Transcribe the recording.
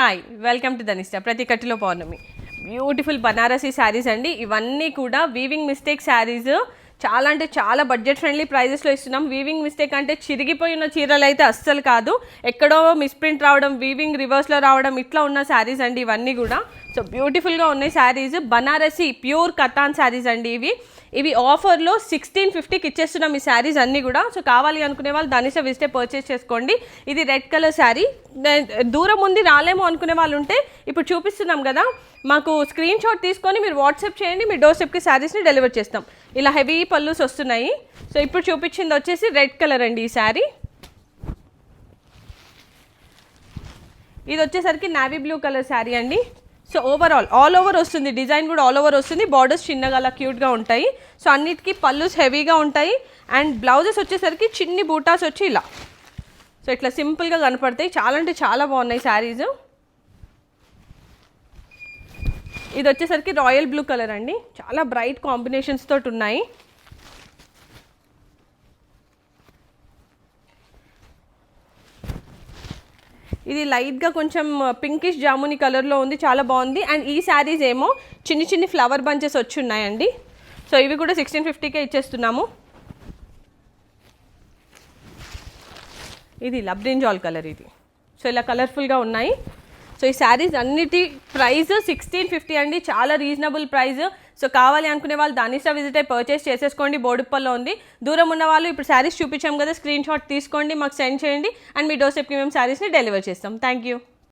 Hi welcome to Dhanishta ప్రతి కట్టులో పౌర్ణమి beautiful Banarasi saris అండి. ఇవన్నీ కూడా వీవింగ్ మిస్టేక్ శారీస్. చాలా అంటే చాలా బడ్జెట్ ఫ్రెండ్లీ ప్రైజెస్లో ఇస్తున్నాం. వీవింగ్ మిస్టేక్ అంటే చిరిగిపోయిన చీరలు అయితే అస్సలు కాదు, ఎక్కడో మిస్ప్రింట్ రావడం, వీవింగ్ రివర్స్లో రావడం, ఇట్లా ఉన్న శారీస్ అండి ఇవన్నీ కూడా. సో బ్యూటిఫుల్గా ఉన్నాయి శారీస్. బనారసీ ప్యూర్ కతాన్ శారీస్ అండి ఇవి ఆఫర్లో 1650కి ఇచ్చేస్తున్నాం ఈ శారీస్ అన్నీ కూడా. సో కావాలి అనుకునే వాళ్ళు ధనిష్ట విజిటే పర్చేస్ చేసుకోండి. ఇది రెడ్ కలర్ శారీ. దూరం ఉంది రాలేమో అనుకునే వాళ్ళు ఉంటే ఇప్పుడు చూపిస్తున్నాం కదా, మాకు స్క్రీన్ షాట్ తీసుకొని మీరు వాట్సాప్ చేయండి, మీ డోర్ స్టెప్కి శారీస్ని డెలివర్ చేస్తాం. ఇలా హెవీ పల్లూస్ వస్తున్నాయి. సో ఇప్పుడు చూపించింది వచ్చేసి రెడ్ కలర్ అండి ఈ శారీ. ఇది వచ్చేసరికి నావీ బ్లూ కలర్ శారీ అండి. సో ఓవరాల్ ఆల్ ఓవర్ వస్తుంది, డిజైన్ కూడా ఆల్ ఓవర్ వస్తుంది. బార్డర్స్ చిన్నగా అలా క్యూట్గా ఉంటాయి. సో అన్నిటికీ పల్లూస్ హెవీగా ఉంటాయి. అండ్ బ్లౌజెస్ వచ్చేసరికి చిన్ని బూటాస్ వచ్చి ఇలా, సో ఇట్లా సింపుల్గా కనపడతాయి. చాలా అంటే చాలా బాగున్నాయి శారీస్. ఇది వచ్చేసరికి రాయల్ బ్లూ కలర్ అండి, చాలా బ్రైట్ కాంబినేషన్స్ తోటి ఉన్నాయి. ఇది లైట్గా కొంచెం పింకిష్ జాముని కలర్లో ఉంది, చాలా బాగుంది. అండ్ ఈ శారీస్ ఏమో చిన్ని ఫ్లవర్ బంచెస్ వచ్చి ఉన్నాయండి. సో ఇవి కూడా 1650కే ఇచ్చేస్తున్నాము. ఇది లబ్రింజాల్ కలర్ ఇది. సో ఇలా కలర్ఫుల్గా ఉన్నాయి. సో ఈ శారీస్ అన్నిటి ప్రైస్ 1650 అండి, చాలా రీజనబుల్ ప్రైస్. సో కావాలి అనుకునే వాళ్ళు ధనిష్ట విజిట్ అయి పర్చేస్ చేసేసుకోండి. బోడుప్పల్లో ఉంది. దూరం ఉన్న వాళ్ళు ఇప్పుడు శారీస్ చూపించాం కదా, స్క్రీన్ షాట్ తీసుకోండి, మాకు సెండ్ చేయండి. అండ్ మీ డోర్ స్టెప్కి మేము శారీస్ని డెలివర్ చేస్తాం. Thank you.